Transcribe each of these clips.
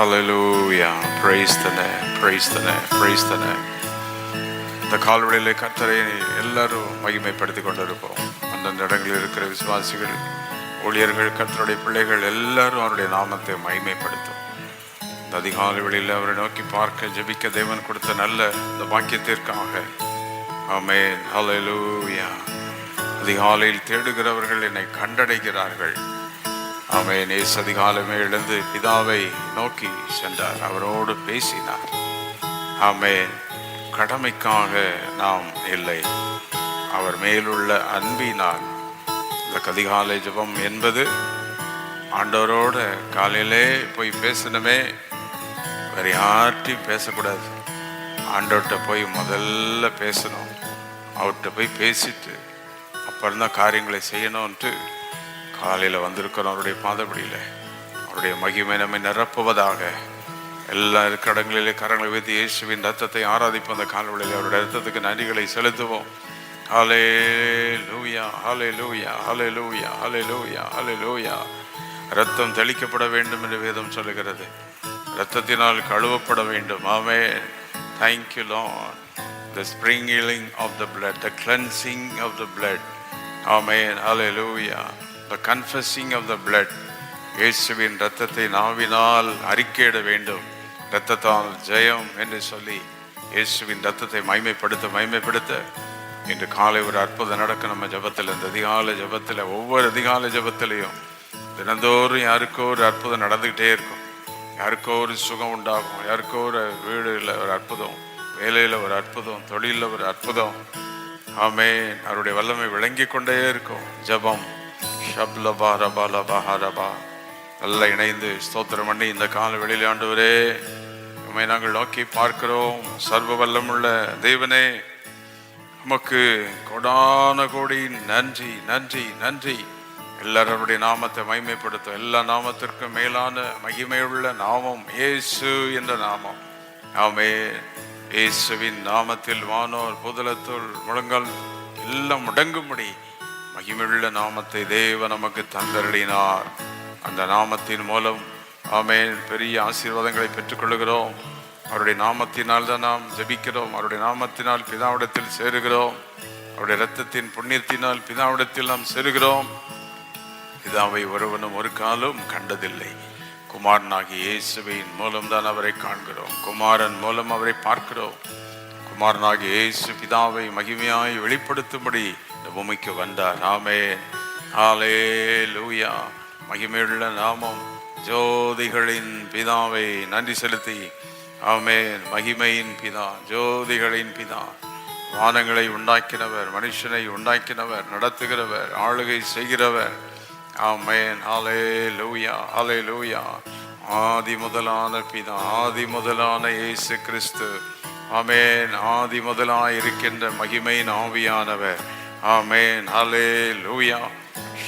Hallelujah. Praise the name. Praise the name. Praise the name. இந்த கால்வழியிலே கர்த்தரை எல்லாரும் மகிமைப்படுத்திக் கொண்டிருப்போம். அந்தந்த இடங்களில் இருக்கிற விசுவாசிகள், ஊழியர்கள், கர்த்தருடைய பிள்ளைகள் எல்லாரும் அவருடைய நாமத்தை மகிமைப்படுத்தும். இந்த அதிகாலை வேளையில் அவரை நோக்கி பார்க்க ஜெபிக்க தேவன் கொடுத்த நல்ல இந்த வாக்கியத்திற்காக ஆமென். ஹல்லேலூயா. அதிகாலையில் தேடுகிறவர்கள் என்னை கண்டடைகிறார்கள். ஆமென். இயேசு அதிகாலமே எழுந்து பிதாவை நோக்கி சென்றார், அவரோடு பேசினார். ஆமென். கடமைக்காக நாம் இல்லை, அவர் மேலுள்ள அன்பினால். இந்த அதிகாலை ஜெபம் என்பது ஆண்டவரோட காலையிலே போய் பேசணுமே, வேற யார்கிட்டையும் பேசக்கூடாது. ஆண்டவர்கிட்ட போய் முதல்ல பேசணும். அவர்கிட்ட போய் பேசிட்டு அப்புறம்தான் காரியங்களை செய்யணும்ன்ட்டு காலையில் வந்திருக்கிறோம். அவருடைய பாதப்படியில் அவருடைய மகிமை நம்மை நிரப்புவதாக. எல்லா இருக்கிற இடங்களிலே கரங்களை வைத்து இயேசுவின் ரத்தத்தை ஆராதிப்போம். அந்த கால்வழியில் அவருடைய ரத்தத்துக்கு நன்றிகளை செலுத்துவோம். ஹல்லேலூயா, ஹல்லேலூயா, ஹல்லேலூயா, ஹல்லேலூயா, ஹல்லேலூயா. ரத்தம் தெளிக்கப்பட வேண்டும் என்று வேதம் சொல்லுகிறது. ரத்தத்தினால் கழுவப்பட வேண்டும். ஆமென். Thank you Lord. The sprinkling of the blood, the cleansing of the blood. Amen. Hallelujah. The confessing of the blood. இயேசுவின் இரத்தத்தை நாவினால் அறிக்கையிட வேண்டும். இரத்தத்தால் ஜெயம் என்று சொல்லி இயேசுவின் இரத்தத்தை மகிமைப்படுத்த இன்று காலை ஒரு அற்புதம் நடக்க நம்ம ஜெபத்தில், இந்த அதிகாலை ஜெபத்தில், ஒவ்வொரு அதிகாலை ஜெபத்திலையும் தினந்தோறும் யாருக்கோ ஒரு அற்புதம் நடந்துக்கிட்டே இருக்கும். யாருக்கோ ஒரு சுகம் உண்டாகும், யாருக்கோ ஒரு வீடுல ஒரு அற்புதம், வேலையில் ஒரு அற்புதம், தொழிலில் ஒரு அற்புதம். ஆமென். அவருடைய வல்லமை விளங்கி கொண்டே இருக்கும். ஜெபம் ஷப்லபா ரபா லபா ஹரபா நல்லா இணைந்து ஸ்தோத்திரம் பண்ணி இந்த கால வெளியில் ஆண்டவரே உம்மை நாங்கள் நோக்கி பார்க்கிறோம். சர்வ வல்லமுள்ள தேவனே, உமக்கு கோடான கோடி நன்றி, நன்றி, நன்றி. எல்லாருடைய நாமத்தை மகிமைப்படுத்தும். எல்லா நாமத்திற்கும் மேலான மகிமையுள்ள நாமம் இயேசு என்ற நாமம். ஆமென். இயேசுவின் நாமத்தில் வானோர் புதலத்தோர் முழங்கால் எல்லாம் முடங்கும்படி மகிமையுள்ள நாமத்தை தேவன் நமக்கு தந்தருளினார். அந்த நாமத்தின் மூலம் ஆமென் பெரிய ஆசீர்வாதங்களை பெற்றுக்கொள்கிறோம். அவருடைய நாமத்தினால் தான் நாம் ஜெபிக்கிறோம். அவருடைய நாமத்தினால் பிதாவிடத்தில் சேருகிறோம். அவருடைய இரத்தத்தின் புண்ணியத்தினால் பிதாவிடத்தில் நாம் சேருகிறோம். பிதாவை ஒருவனும் ஒரு காலம் கண்டதில்லை. குமாரனாகிய இயேசுவின் மூலம்தான் அவரை காண்கிறோம். குமாரன் மூலம் அவரை பார்க்கிறோம். குமாரனாகிய இயேசு பிதாவை மகிமையாய் வெளிப்படுத்தும்படி இந்த பூமிக்கு வந்தார். ஆமென். ஹல்லேலூயா. மகிமையுள்ள நாமம் ஜோதிகளின் பிதாவை நன்றி செலுத்தி ஆமென். மகிமையின் பிதா, ஜோதிகளின் பிதா, வானங்களை உண்டாக்கினவர், மனுஷனை உண்டாக்கினவர், நடத்துகிறவர், ஆளுகை செய்கிறவர். ஆமென். ஹல்லேலூயா, ஹல்லேலூயா. ஆதி முதலான பிதா, ஆதி முதலான இயேசு கிறிஸ்து. ஆமென். ஆதி முதலாய் இருக்கின்ற மகிமையின் ஆவியானவர். ஆமென். ஹல்லேலூயா.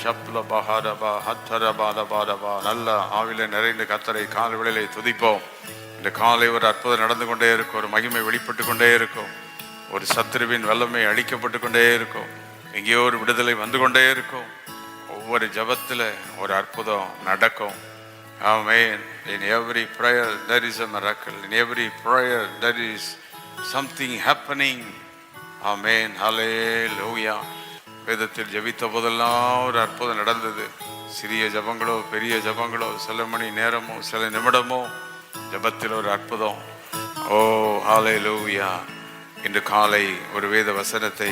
ஷப்லபா ஹரபா ஹத்தரபா லபா. நல்ல ஆவில நிறைந்த கர்த்தரை காலை வேளையிலே துதிப்போம். இந்த காலை ஒரு அற்புதம் நடந்து கொண்டே இருக்கும். ஒரு மகிமை வெளிப்பட்டு கொண்டே இருக்கும். ஒரு சத்துருவின் வல்லமை அழிக்கப்பட்டு கொண்டே இருக்கும். எங்கேயோ ஒரு விடுதலை வந்து கொண்டே இருக்கும். ஒவ்வொரு ஜபத்தில் ஒரு அற்புதம் நடக்கும். Amen. In every prayer there is a miracle. In every prayer there is something happening. Amen. Hallelujah. வேதத்தில் ஜெபித்த போதெல்லாம் ஒரு அற்புதம் நடந்தது. சிறிய ஜபங்களோ பெரிய ஜபங்களோ, சில மணி நேரமோ சில நிமிடமோ ஜபத்தில் ஒரு அற்புதம். ஓ ஹல்லேலூயா. இன்று காலை ஒரு வேத வசனத்தை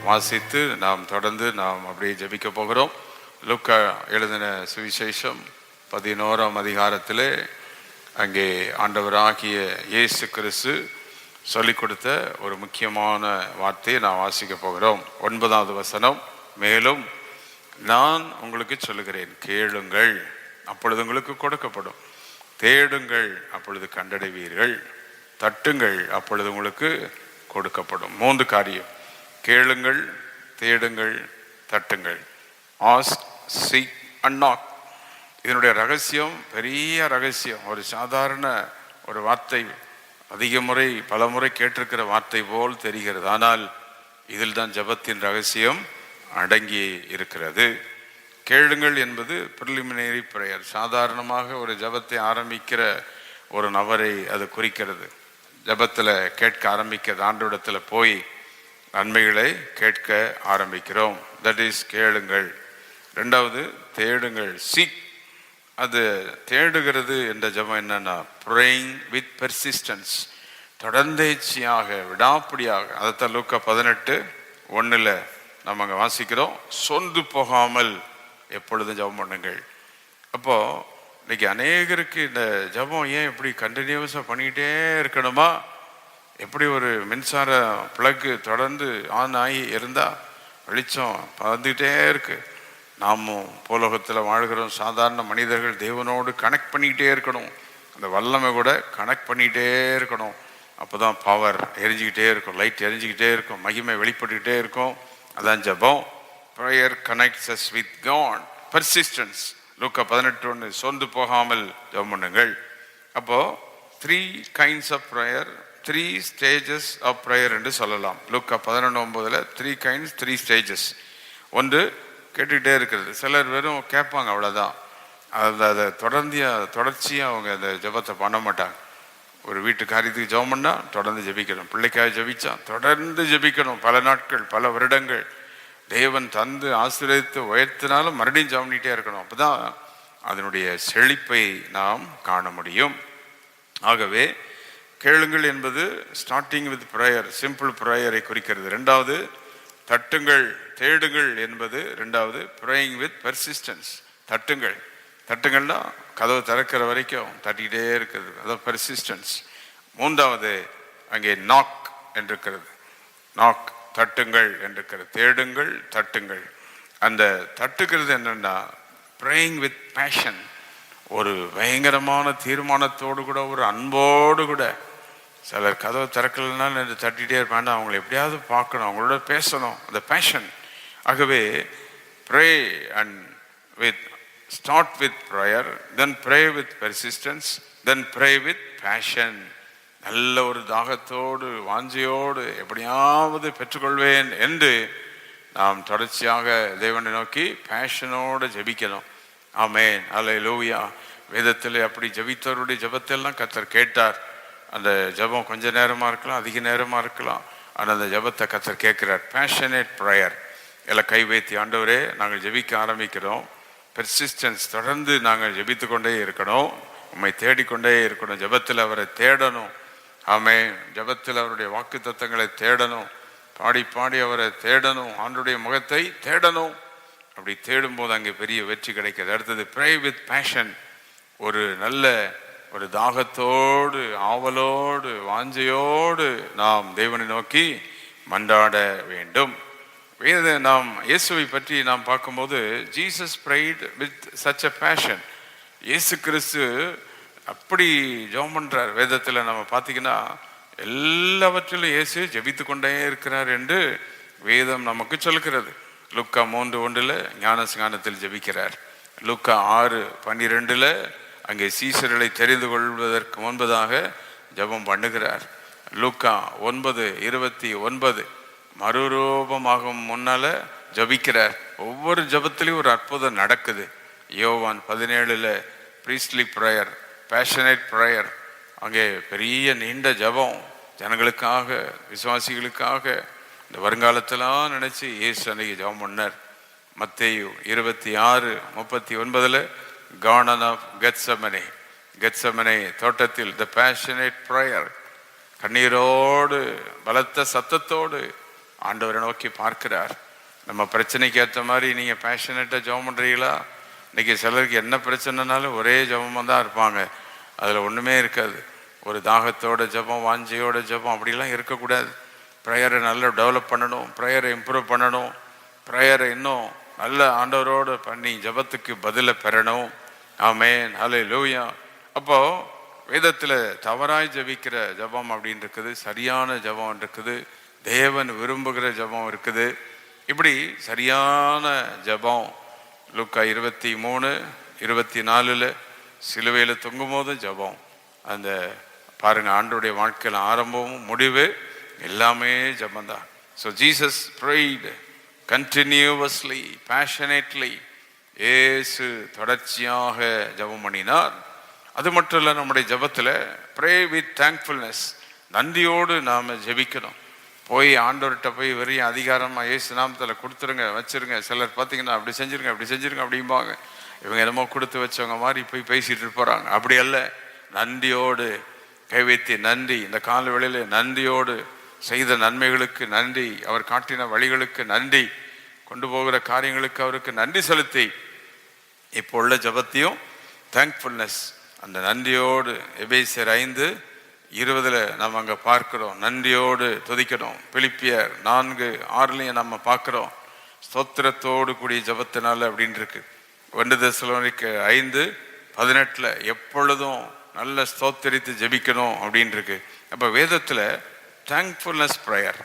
வாசித்து நாம் தொடர்ந்து நாம் அப்படியே ஜெபிக்க போகிறோம். லூக்கா எழுதின சுவிசேஷம் 11ஆம் அதிகாரத்திலே அங்கே ஆண்டவராகிய இயேசு கிறிஸ்து சொல்லிக் கொடுத்த ஒரு முக்கியமான வார்த்தையை நான் வாசிக்க போகிறோம். 9வது வசனம். மேலும் நான் உங்களுக்கு சொல்லுகிறேன், கேளுங்கள் அப்பொழுது உங்களுக்கு கொடுக்கப்படும், தேடுங்கள் அப்பொழுது கண்டடைவீர்கள், தட்டுங்கள் அப்பொழுது உங்களுக்கு கொடுக்கப்படும். 3 காரியம். கேளுங்கள், தேடுங்கள், தட்டுங்கள். Ask, seek and knock. இதனுடைய ரகசியம் பெரிய ரகசியம். ஒரு சாதாரண ஒரு வார்த்தை, அதிக முறை பல முறை கேட்டிருக்கிற வார்த்தை போல் தெரிகிறது. ஆனால் இதில் தான் ஜபத்தின் ரகசியம் அடங்கி இருக்கிறது. கேளுங்கள் என்பது ப்ரிலிமினரி ப்ரேயர். சாதாரணமாக ஒரு ஜபத்தை ஆரம்பிக்கிற ஒரு நபரை அது குறிக்கிறது. ஜபத்தில் கேட்க ஆரம்பிக்கிறது, ஆண்டவரிடத்தில் போய் நன்மைகளை கேட்க ஆரம்பிக்கிறோம். தட் இஸ் கேளுங்கள். ரெண்டாவது தேடுங்கள், சீக். அது தேடுகிறது என்ற ஜபம் என்னன்னா ப்ரேயிங் வித் பெர்சிஸ்டன்ஸ், தொடர்ந்தேச்சியாக, விடாப்பிடியாக. அதைத்தான் லூக்கா 18:1 நம்ம அங்கே வாசிக்கிறோம். சொந்து போகாமல் எப்பொழுதும் ஜபம் பண்ணுங்கள். அப்போ இன்னைக்கு அநேகருக்கு இந்த ஜபம் ஏன் இப்படி கண்டினியூஸாக பண்ணிக்கிட்டே இருக்கணுமா? எப்படி ஒரு மின்சார பிளக்கு தொடர்ந்து ஆன் ஆகி இருந்தால் வெளிச்சம் வந்துக்கிட்டே இருக்கு. நாமும் பூலோகத்தில் வாழ்கிறோம், சாதாரண மனிதர்கள், தேவனோடு கனெக்ட் பண்ணிக்கிட்டே இருக்கணும். அந்த வல்லமை கூட கனெக்ட் பண்ணிக்கிட்டே இருக்கணும். அப்போ தான் பவர் எரிஞ்சிக்கிட்டே இருக்கும், லைட் எரிஞ்சிக்கிட்டே இருக்கும், மகிமை வெளிப்பட்டுக்கிட்டே இருக்கும். அதான் ஜபம். Prayer connects us with God. Persistence. லூக்கா 18:1 சோர்ந்து போகாமல் ஜபம் பண்ணுங்கள். அப்போது 3 kinds of prayer, 3 stages of prayer என்று சொல்லலாம். லூக்கா 11:9 3 kinds, 3 stages. ஒன்று கேட்டுக்கிட்டே இருக்கிறது. சிலர் வெறும் கேட்பாங்க, அவ்வளோதான். அதை தொடர்ச்சியாக அவங்க அந்த ஜபத்தை பண்ண மாட்டாங்க. ஒரு வீட்டு காரியத்துக்கு ஜெபம் பண்ணால் தொடர்ந்து ஜெபிக்கணும். பிள்ளைக்காக ஜெபிச்சா தொடர்ந்து ஜெபிக்கணும். பல நாட்கள், பல வருடங்கள் தேவன் தந்து ஆசீர்வதித்து உயர்த்தினாலும் மறுபடியும் ஜெபம் பண்ணிட்டே இருக்கணும். அப்போ தான் அதனுடைய செழிப்பை நாம் காண முடியும். ஆகவே கேளுங்கள் என்பது ஸ்டார்டிங் வித் ப்ரேயர், சிம்பிள் ப்ரேயரை குறிக்கிறது. ரெண்டாவது தட்டுங்கள், தேடுங்கள் என்பது ரெண்டாவது. Praying with persistence. தட்டுங்கள். தட்டுங்கள்னா கதவு திறக்கிற வரைக்கும் தட்டிக்கிட்டே இருக்கிறது, அதான் பெர்சிஸ்டன்ஸ். மூன்றாவது அங்கே நாக் என்றிருக்கிறது. நாக், தட்டுங்கள் என்றிருக்கிறது. தேடுங்கள், தட்டுங்கள். அந்த தட்டுக்கிறது என்னன்னா ப்ரேயிங் வித் பேஷன், ஒரு பயங்கரமான தீர்மானத்தோடு கூட, ஒரு அன்போடு கூட. சிலர் கதவை திறக்கலனாலும் என்று தட்டிகிட்டே இருப்பாங்க, அவங்களை எப்படியாவது பார்க்கணும், அவங்களோட பேசணும், அந்த பேஷன். ஆகவே pray and with start with prayer, then pray with persistence, then pray with fashion. நல்ல ஒரு தாகத்தோடு, வாஞ்சையோடு எப்படியாவது பெற்றுக்கொள்வேன் என்று நாம் தொடர்ச்சியாக தேவனை நோக்கி பேஷனோடு ஜெபிக்கணும். ஆமென், அல்லேலூயா. வேதத்தில் அப்படி ஜெபித்தவருடைய ஜெபத்தெல்லாம் கர்த்தர் கேட்டார். அந்த ஜெபம் கொஞ்ச நேரமாக இருக்கலாம், அதிக நேரமாக இருக்கலாம், ஆனால் அந்த ஜெபத்தை கர்த்தர் கேட்கிறார். Passionate prayer. எல்லாம் கை வைத்து, ஆண்டவரே நாங்கள் ஜெபிக்க ஆரம்பிக்கிறோம். பெர்சிஸ்டன்ஸ், தொடர்ந்து நாங்கள் ஜெபித்து கொண்டே இருக்கணும், உம்மை தேடிக்கொண்டே இருக்கணும், ஜெபத்தில் அவரை தேடணும். ஆமென். ஜெபத்தில் அவருடைய வாக்கு தத்தங்களை தேடணும், பாடி பாடி அவரை தேடணும், ஆண்டுடைய முகத்தை தேடணும். அப்படி தேடும்போது அங்கே பெரிய வெற்றி கிடைக்கிறது. அடுத்தது ப்ரே வித் பேஷன், ஒரு நல்ல ஒரு தாகத்தோடு, ஆவலோடு, வாஞ்சையோடு நாம் தேவனை நோக்கி மன்றாட வேண்டும். நாம் இயேசுவை பற்றி நாம் பார்க்கும்போது Jesus prayed with such a passion. இயேசு கிறிஸ்து அப்படி ஜெபம் பண்றார். வேதத்தில் நம்ம பார்த்தீங்கன்னா எல்லாவற்றிலும் இயேசு ஜெபித்து கொண்டே இருக்கிறார் என்று வேதம் நமக்கு சொல்கிறது. லூக்கா 3:1 ஞானஸ்நானத்தில் ஜெபிக்கிறார். லூக்கா 6:12 அங்கே சீசர்களை தெரிந்து கொள்வதற்கு முன்பதாக ஜெபம் பண்ணுகிறார். லூக்கா 9:29 மறுரூபமாகும் முன்னால ஜபிக்கிறார். ஒவ்வொரு ஜபத்திலையும் ஒரு அற்புதம் நடக்குது. யோவான் 17 ப்ரீஸ்ட்லி ப்ரேயர், பேஷனேட் ப்ரேயர். அங்கே பெரிய நீண்ட ஜபம், ஜனங்களுக்காக, விசுவாசிகளுக்காக, இந்த வருங்காலத்தெல்லாம் நினைச்சு இயேசு அன்னைக்கு ஜபம் பண்ணார். மத்தேயு 26:39 கார்டன் ஆஃப் கெத்செமனே, கெத்செமனே தோட்டத்தில் த பேஷனேட் ப்ரேயர். கண்ணீரோடு, பலத்த சத்தத்தோடு ஆண்டவரை நோக்கி பார்க்கிறார். நம்ம பிரச்சனைக்கு ஏற்ற மாதிரி நீங்கள் பேஷனேட்டாக ஜெபம் பண்ணுறீங்களா? இன்றைக்கி சிலருக்கு என்ன பிரச்சனைனாலும் ஒரே ஜெபமாக தான் இருப்பாங்க, அதில் ஒன்றுமே இருக்காது. ஒரு தாகத்தோட ஜெபம், வாஞ்சையோட ஜெபம் அப்படிலாம் இருக்கக்கூடாது. ப்ரேயரை நல்லா டெவலப் பண்ணணும், ப்ரேயரை இம்ப்ரூவ் பண்ணணும், ப்ரேயரை இன்னும் நல்ல ஆண்டவரோடு பண்ணி ஜெபத்துக்கு பதிலை பெறணும். ஆமென், அல்லேலூயா. அப்போது வேதத்தில் தவறாய் ஜெபிக்கிற ஜெபம் அப்படின்னு இருக்குது, சரியான ஜெபம் இருக்குது, தேவன் விரும்புகிற ஜெபம் இருக்குது. இப்படி சரியான ஜெபம் லூக்கா 23:24 சிலுவையில் தொங்கும் போது ஜெபம். அந்த பாருங்க, ஆண்டவருடைய வாழ்க்கையில் ஆரம்பமும் முடிவு எல்லாமே ஜெபந்தான். So Jesus prayed continuously, passionately. இயேசு தொடர்ச்சியாக ஜெபம் பண்ணினார். அது மட்டும் இல்லை, நம்முடைய ஜெபத்தில் ப்ரே வித் தேங்க்ஃபுல்னஸ், நன்றியோடு நாம் ஜெபிக்கணும். போய் ஆண்டவர்கிட்ட போய் வெறும் அதிகாரமாக இயேசு நாமத்தில் கொடுத்துருங்க வச்சுருங்க. சிலர் பார்த்தீங்கன்னா அப்படி செஞ்சுருங்க அப்படி செஞ்சுருங்க அப்படிம்பாங்க. இவங்க என்னமோ கொடுத்து வச்சவங்க மாதிரி போய் பேசிகிட்டு போகிறாங்க. அப்படி அல்ல, நன்றியோடு கைவைத்தி நன்றி, இந்த கால வேளையில் நன்றியோடு செய்த நன்மைகளுக்கு நன்றி, அவர் காட்டின வழிகளுக்கு நன்றி, கொண்டு போகிற காரியங்களுக்கு அவருக்கு நன்றி செலுத்தி இப்போ உள்ள ஜபத்தையும் தேங்க்ஃபுல்னஸ், அந்த நன்றியோடு எபேசியர் 5:20 நம்ம அங்கே பார்க்கிறோம். நன்றியோடு துதிக்கணும். பிலிப்பியர் 4:6 நம்ம பார்க்கிறோம். ஸ்தோத்திரத்தோடு கூடிய ஜபத்தினால அப்படின்னு இருக்கு. 1 தெசலோனிக்கர் 5:18 எப்பொழுதும் நல்ல ஸ்தோத்திரித்து ஜெபிக்கணும் அப்படின்னு இருக்கு. அப்போ வேதத்தில் தேங்க்ஃபுல்னஸ் ப்ரேயர்.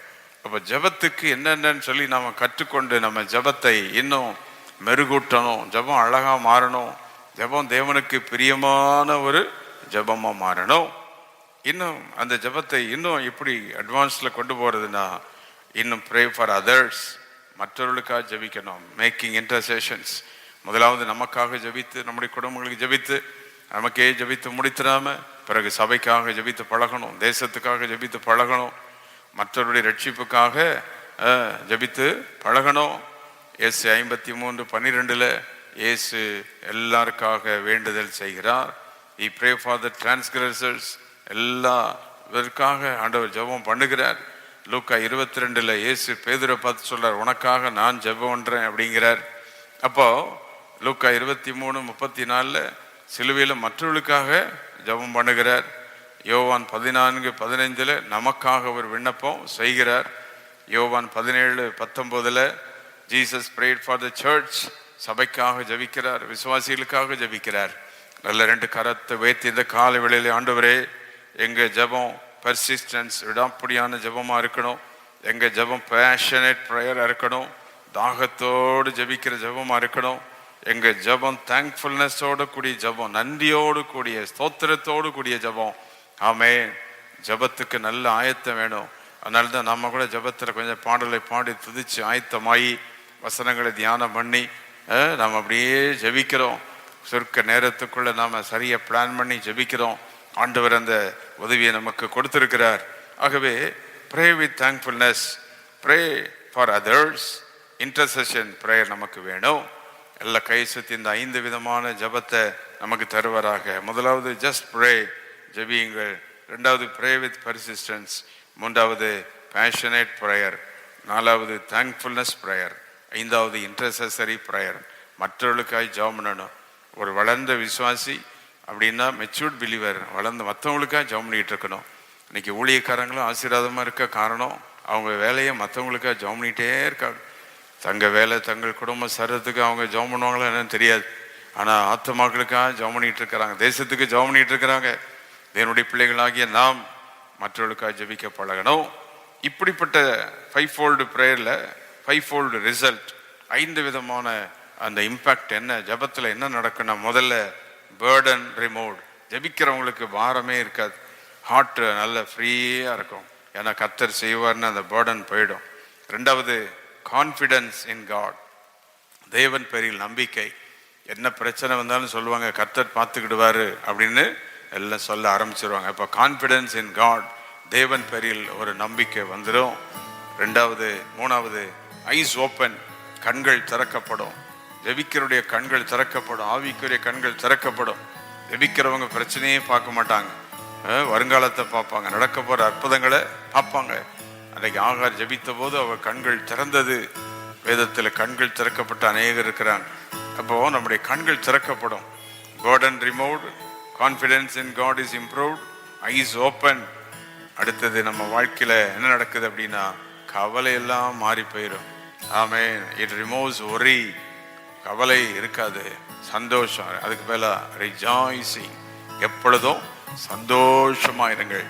அப்போ ஜபத்துக்கு என்னென்னு சொல்லி நம்ம கற்றுக்கொண்டு நம்ம ஜபத்தை இன்னும் மெருகூட்டணும். ஜபம் அழகாக மாறணும். ஜபம் தேவனுக்கு பிரியமான ஒரு ஜபமாக மாறணும். இன்னும் அந்த ஜபத்தை இன்னும் எப்படி அட்வான்ஸில் கொண்டு போகிறதுனா, இன்னும் ப்ரே ஃபார் அதர்ஸ், மற்றவர்களுக்காக ஜபிக்கணும். மேக்கிங் இன்டர்செஷன்ஸ். முதலாவது நமக்காக ஜபித்து, நம்முடைய குடும்பங்களுக்கு ஜபித்து, நமக்கே ஜபித்து முடித்திடாம பிறகு சபைக்காக ஜபித்து பழகணும், தேசத்துக்காக ஜபித்து பழகணும், மற்றவருடைய ரட்சிப்புக்காக ஜபித்து பழகணும். இயேசு 53:12 இயேசு எல்லாருக்காக வேண்டுதல் செய்கிறார். He pray for the transgressors. எல்லாருக்காக ஆண்டவர் ஜெபம் பண்ணுகிறார். லூக்கா 22 இயேசு பேதுரை பார்த்து சொல்றார், உனக்காக நான் ஜெபம் பண்றேன் அப்படிங்கிறார். அப்போ லூக்கா 23:34 சிலுவையில் மற்றவர்களுக்காக ஜெபம் பண்ணுகிறார். யோவான் 14:15 நமக்காக ஒரு விண்ணப்பம் செய்கிறார். யோவான் 17:19 Jesus prayed for the church, சபைக்காக ஜபிக்கிறார், விசுவாசிகளுக்காக ஜபிக்கிறார். நல்ல 2 கரத்தை வைத்து இந்த கால வேளையிலே ஆண்டவரே, எங்க ஜபம் பர்சிஸ்டன்ஸ், விடாப்படியான ஜபமா இருக்கணும். எங்க ஜபம் பேஷனேட் ப்ரேயரா இருக்கணும். தாகத்தோடு ஜபிக்கிற ஜபமா இருக்கணும். எங்க ஜபம் தேங்க்ஃபுல்னஸோடு கூடிய ஜபம், நன்றியோடு கூடிய ஸ்தோத்திரத்தோடு கூடிய ஜபம். ஆமென். ஜபத்துக்கு நல்ல ஆயத்தம் வேணும். அதனால தான் நம்ம கூட ஜபத்தில் கொஞ்சம் பாடலை பாடி துதிச்சு ஆயத்தமாகி வசனங்களை தியானம் பண்ணி நாம் அப்படியே ஜபிக்கிறோம். சுருக்க நேரத்துக்குள்ள நாம் சரியாக பிளான் பண்ணி ஜபிக்கிறோம். ஆண்டவர் அந்த உதவியை நமக்கு கொடுத்திருக்கிறார். ஆகவே pray with thankfulness, pray for others, intercession prayer நமக்கு வேணும். எல்லா கை சுற்றி இந்த 5 விதமான ஜபத்தை நமக்கு தருவாராக. முதலாவது ஜஸ்ட் ப்ரே, ஜபியுங்கள். 2வது ப்ரே வித் பர்சிஸ்டன்ஸ். 3வது பேஷனேட் ப்ரேயர். 4வது தேங்க்ஃபுல்னஸ் ப்ரேயர். 5வது இன்டர்செசரி ப்ரேயர். மற்றவர்களுக்காக ஜெபம் பண்ணணும். ஒரு வளர்ந்த விசுவாசி அப்படின்னா மெச்சூர்ட் பிலீவர், வளர்ந்து மற்றவங்களுக்காக ஜெபம் பண்ணிகிட்டு இருக்கணும். இன்னைக்கு ஊழியக்காரங்களும் ஆசீர்வாதமாக இருக்க காரணம் அவங்க வேலையை மற்றவங்களுக்காக ஜெபம் பண்ணிகிட்டே இருக்காங்க. தங்கள் வேலை தங்கள் குடும்ப சரத்துக்கு அவங்க ஜெபம் பண்ணுவாங்களோ என்னன்னு தெரியாது. ஆனால் ஆத்துமாக்களுக்காக ஜெபம் பண்ணிகிட்டு இருக்கிறாங்க, தேசத்துக்கு ஜெபம் பண்ணிகிட்டு இருக்கிறாங்க. தேவனுடைய பிள்ளைகளாகிய நாம் மற்றவர்களுக்காக ஜெபிக்க பழகணும். இப்படிப்பட்ட 5-fold ப்ரேயரில் 5-fold ரிசல்ட், 5 விதமான அந்த இம்பேக்ட் என்ன, ஜபத்தில் என்ன நடக்குன்னா, முதல்ல பேர்டன் ரிமூவ். ஜபிக்கிறவங்களுக்கு பாரமே இருக்காது. ஹார்ட் நல்ல ஃப்ரீயாக இருக்கும். ஏன்னா கர்த்தர் செய்வார்னு அந்த பேர்டன் போயிடும். 2வது கான்ஃபிடன்ஸ் இன் காட், தேவன் பேரில் நம்பிக்கை. என்ன பிரச்சனை வந்தாலும் சொல்லுவாங்க கர்த்தர் பார்த்துக்கிடுவாரு அப்படின்னு எல்லாம் சொல்ல ஆரம்பிச்சிருவாங்க. இப்போ கான்ஃபிடன்ஸ் இன் காட், தேவன் பேரில் ஒரு நம்பிக்கை வந்துடும். 3வது ஐஸ் ஓப்பன், கண்கள் திறக்கப்படும். ஜெபிக்கிறவுடைய கண்கள் திறக்கப்படும், ஆவிக்குரிய கண்கள் திறக்கப்படும். ஜெபிக்கிறவங்க பிரச்சனையே பார்க்க மாட்டாங்க, வருங்காலத்தை பார்ப்பாங்க, நடக்க போகிற அற்புதங்களை பார்ப்பாங்க. அன்றைக்கு ஆகார் ஜெபித்த போது அவர் கண்கள் திறந்தது. வேதத்தில் கண்கள் திறக்கப்பட்ட அநேகர் இருக்கிறாங்க. அப்போது நம்முடைய கண்கள் திறக்கப்படும். Burden removed, confidence in God is improved, eyes open. அடுத்தது நம்ம வாழ்க்கையில் என்ன நடக்குது அப்படின்னா, கவலை எல்லாம் மாறி போயிடும். ஆமென். இட் ரிமூவ்ஸ் ஒரி, கவலை இருக்காது, சந்தோஷம். அதுக்கு மேலே ரிஜாய்சிங், எப்பொழுதும் சந்தோஷமாக இருங்கள்.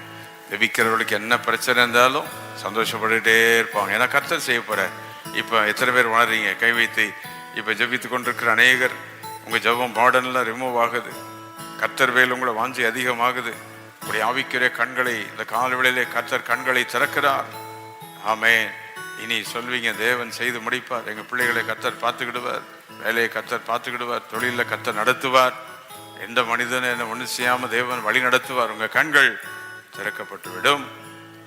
ஜெபிக்கிறவர்களுக்கு என்ன பிரச்சனை இருந்தாலும் சந்தோஷப்பட்டுகிட்டே இருப்பாங்க. ஏன்னா கர்த்தர் செய்ய போகிறார். இப்போ எத்தனை பேர் உணர்றீங்க? கை வைத்து இப்போ ஜெபித்து கொண்டிருக்கிற அநேகர், உங்கள் ஜெபம் பாடன்லாம் ரிமூவ் ஆகுது. கர்த்தர் வேல் உங்களை வாஞ்சி அதிகமாகுது. உங்களுடைய ஆவிக்குரிய கண்களை இந்த காலவெளியிலே கர்த்தர் கண்களை திறக்கிறார். ஆமென். இனி சொல்வீங்க, தேவன் செய்து முடிப்பார். எங்கள் பிள்ளைகளை கர்த்தர் பார்த்துக்கிடுவார், வேலையை கர்த்தர் பார்த்துக்கிடுவார், தொழிலில் கர்த்தர் நடத்துவார். எந்த மனிதனும் என்ன ஒண்ணு செய்யாம தேவன் வழி நடத்துவார். உங்க கண்கள் திறக்கப்பட்டு விடும்.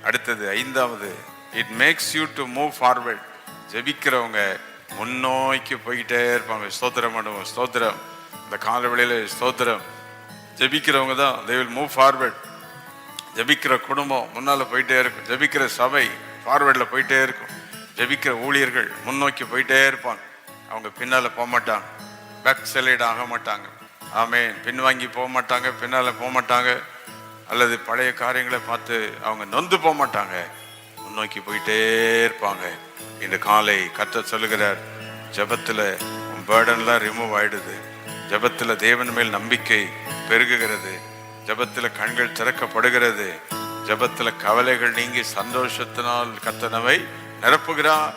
அடுத்தது ஐந்தாவது, it makes you to move forward. ஜெபிக்கிறவங்க முன்னோக்கி போய்கிட்டே இருப்பாங்க. ஸ்தோத்திரம் பண்ணுவோம், ஸ்தோத்திரம். இந்த காலவெளியில ஸ்தோத்திரம். ஜெபிக்கிறவங்க தான் they will move forward. ஜெபிக்கிற குடும்பம் முன்னால போயிட்டே இருக்கும். ஜெபிக்கிற சபை ஃபார்வர்ட்ல போயிட்டே இருக்கும். ஜெபிக்கிற ஊழியர்கள் முன்னோக்கி போயிட்டே இருப்பாங்க. அவங்க பின்னால போக மாட்டாங்க, பேக் சைடு ஆக மாட்டாங்க. ஆமென். பின்வாங்கி போக மாட்டாங்க, பின்னால போக மாட்டாங்க, அல்லது பழைய காரியங்களை பார்த்து அவங்க நொந்து போக மாட்டாங்க, முன்னோக்கி போயிட்டே இருப்பாங்க. இந்த காலை கர்த்தர் சொல்லுகிறார், ஜெபத்துல உன் பேர்டன்லாம் ரிமூவ் ஆயிடுது. ஜெபத்துல தேவன் மேல் நம்பிக்கை பெருகுகிறது. ஜெபத்துல கண்கள் திறக்கப்படுகிறது. ஜெபத்துல கவலைகள் நீங்கி சந்தோஷத்தினால் கர்த்தனவை நிரப்புகிறார்.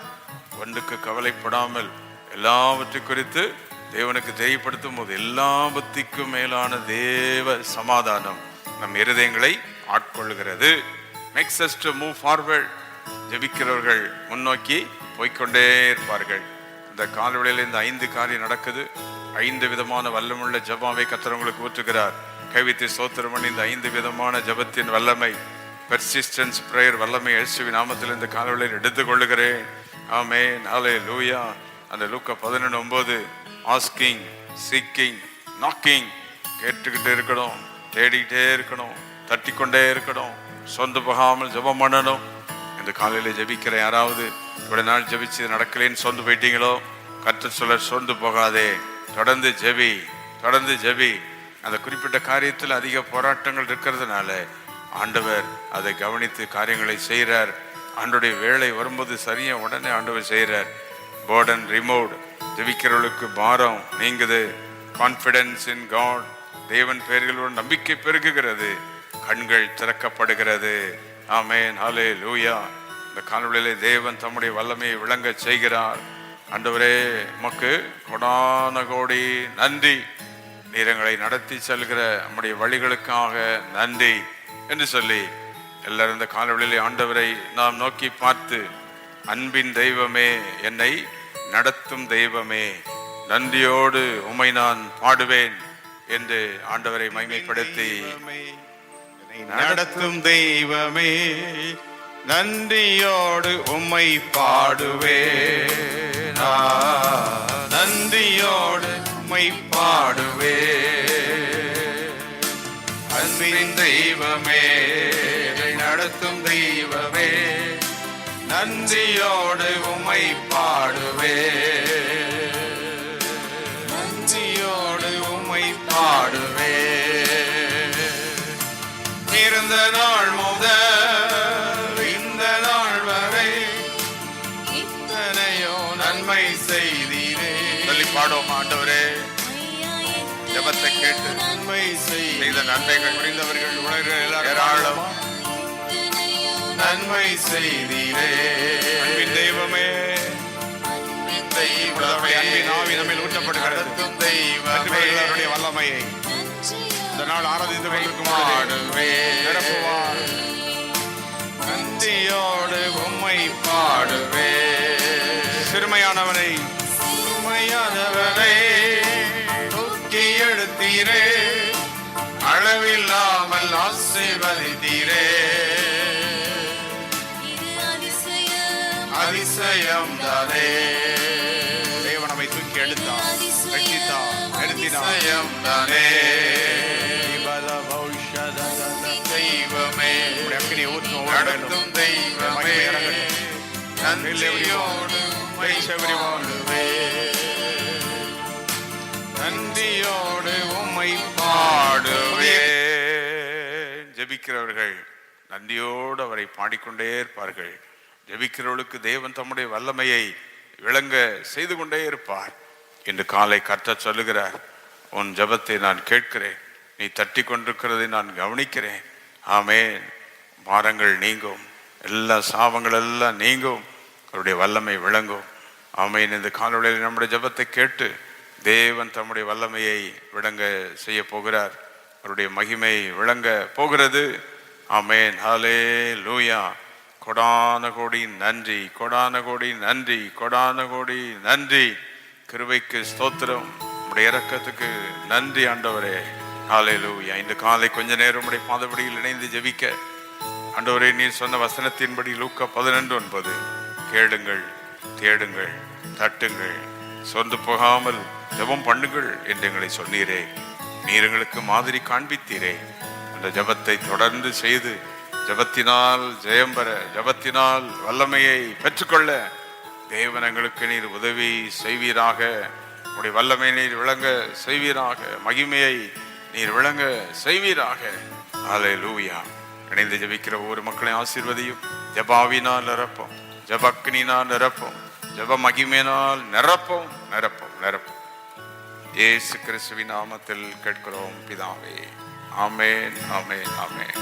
ஒன்றுக்கு கவலைப்படாமல் எல்லாவற்றை குறித்து தேவனுக்கு தெரியப்படுத்தும் போது எல்லாவற்றுக்கும் மேலான தேவ சமாதானம் நம் இருதயங்களை ஆட்கொள்ளுகிறது. Makes us to move forward. ஜெபிக்கிறவர்கள் முன்னோக்கி போய்கொண்டே இருப்பார்கள். இந்த காலவெளியில் இந்த 5 காரியம் நடக்குது. 5 விதமான வல்லமுள்ள ஜெபத்தை கர்த்தர் உங்களுக்கு ஊற்றுகிறார். கைவித்து ஸ்தோத்திரம் பண்ணி இந்த 5 விதமான ஜெபத்தின் வல்லமை, பெர்சிஸ்டன்ஸ் பிரேயர் வல்லமை இயேசுவின் நாமத்தில் இந்த காலவெளியில் எடுத்துக்கொள்ளுகிறேன். ஆமென், ஹல்லேலூயா. அந்த லூக்கா 11:9, ஆஸ்கிங், சீக்கிங், நாக்கிங். கேட்டுக்கிட்டே இருக்கணும், தேடிக்கிட்டே இருக்கணும், தட்டிக்கொண்டே இருக்கணும், சொந்து போகாமல் ஜெபம் பண்ணணும். இந்த காலையில் ஜெபிக்கிற யாராவது இவ்வளவு நாள் ஜெபிச்சு நடக்கலேன்னு சொந்து போயிட்டீங்களோ, கர்த்தர் சொல்ல சொந்து போகாதே, தொடர்ந்து ஜெபி, தொடர்ந்து ஜெபி. அந்த குறிப்பிட்ட காரியத்தில் அதிக போராட்டங்கள் இருக்கிறதுனால ஆண்டவர் அதை கவனித்து காரியங்களை செய்கிறார். ஆண்டவருடைய வேலை வரும்போது சரியா உடனே ஆண்டவர் செய்கிறார். Bourdon removed. ஜெபிக்கிறவர்களுக்கு பாரம் நீங்குது. Confidence in God. தேவன் பெயர்களோடு நம்பிக்கை பெருகுகிறது. கண்கள் திறக்கப்படுகிறது. ஆமென், ஹல்லேலூயா. இந்த காலவெளியிலே தேவன் தம்முடைய வல்லமையை விளங்க செய்கிறார். ஆண்டவரே உமக்கு கொடான கோடி நன்றி. நீரங்களை நடத்தி செல்கிற நம்முடைய வழிகளுக்காக நன்றி என்று சொல்லி எல்லாரும் இந்த காலவெளியிலே ஆண்டவரை நாம் நோக்கி பார்த்து, அன்பின் தெய்வமே, என்னை நடத்தும் தெய்வமே, நன்றியோடு உம்மை நான் பாடுவேன் என்று ஆண்டவரை மகிமைப்படுத்தி, நடத்தும் தெய்வமே, நன்றியோடு உம்மை பாடுவேன், நன்றியோடு உம்மை பாடுவேன். அன்பின் தெய்வமே, நடத்தும் தெய்வமே, நன்றியோடு உம்மை பாடுவேன், நன்றியோடு உம்மை பாடுவேன். இருந்த நாள் முதல் இந்த நாள் வரை இத்தனையோ நன்மை செய்தீரே. சொல்லி பாடுவோம். ஆண்டவரே, ஜெபத்தை கேட்டு நன்மை செய்த நன்மைகள் புரிந்தவர்கள் உலகில் ஏராளமா நன்மை செய்தீரே. அன்பின் தெய்வமே, அன்பின் ஆவி நம்மில் ஊற்றப்படுகிறது. அவருடைய வல்லமையை இந்த நாள் ஆராதித்து கொண்டிருக்கும் பாடுவேன், நன்றியோடு உம்மை பாடுவேன். சிறுமையானவனை சிறுமையானவனை தூக்கி எடுத்தீரே, அளவில்லாமல் ஆசீர்வதித்தீரே. அதிசயம் தானே, தேவனமை தூக்கி எடுத்தார், ரட்சித்தார், நிறுத்தினார். அதிசயம் தானே. தெய்வமே, நடத்தும் தெய்வமே, நன்றியோடு உம்மை பாடுவேன், நன்றியோடு உம்மை பாடுவேன். ஜெபிக்கிறவர்கள் நன்றியோடு அவரை பாடிக்கொண்டே இருப்பார்கள். ஜெபிக்கிறவர்களுக்கு தேவன் தம்முடைய வல்லமையை விளங்க செய்து கொண்டே இருப்பார். இன்று காலை கர்த்தர் சொல்லுகிறார், உன் ஜெபத்தை நான் கேட்கிறேன், நீ தட்டி கொண்டிருக்கிறதை நான் கவனிக்கிறேன். ஆமென். பாரங்கள் நீங்கும், எல்லா சாபங்கள் எல்லாம் நீங்கும், அவருடைய வல்லமை விளங்கும். ஆமென். இந்த காலவெளியில் நம்முடைய ஜெபத்தை கேட்டு தேவன் தம்முடைய வல்லமையை விளங்க செய்ய போகிறார். அவருடைய மகிமை விளங்க போகிறது. ஆமென், ஹல்லேலூயா. கொடான கோடி நன்றி, கொடான கோடி நன்றி, கொடான கோடி நன்றி. கிருபைக்கு ஸ்தோத்திரம், உடைய இரக்கத்துக்கு நன்றி ஆண்டவரே. ஹalleluya. இந்த காலை கொஞ்ச நேரம் உடைய பாதபடியில் இணைந்து ஜெபிக்க ஆண்டவரே, நீர் சொன்ன வசனத்தின்படி லூக்கா 11:9 கேளுங்கள், தேடுங்கள், தட்டுங்கள், சொந்து போகாமல் ஜெபம் பண்ணுங்கள் என்று எங்களை சொன்னீரே. நீர் எங்களுக்கு மாதிரி காண்பித்தீரே. அந்த ஜெபத்தை தொடர்ந்து செய்து ஜெபத்தினால் ஜெயம் பெற, ஜெபத்தினால் வல்லமையை பெற்றுக்கொள்ள தேவன் எங்களுக்கு நீர் உதவி செய்வீராக. உடைய வல்லமை நீர் விளங்க செய்வீராக. மகிமையை நீர் விளங்க செய்வீராக. ஹல்லேலூயா. இணைந்து ஜெபிக்கிற ஒவ்வொரு மக்களையும் ஆசீர்வதியும். ஜெபாவினால் நிரப்போம், ஜெபக்னினால் நிரப்போம், ஜெப மகிமையினால் நிரப்போம், நிரப்போம், நிரப்போம். இயேசு கிறிஸ்துவின் நாமத்தில் கேட்கிறோம் பிதாவே. ஆமென், ஆமென், ஆமென்.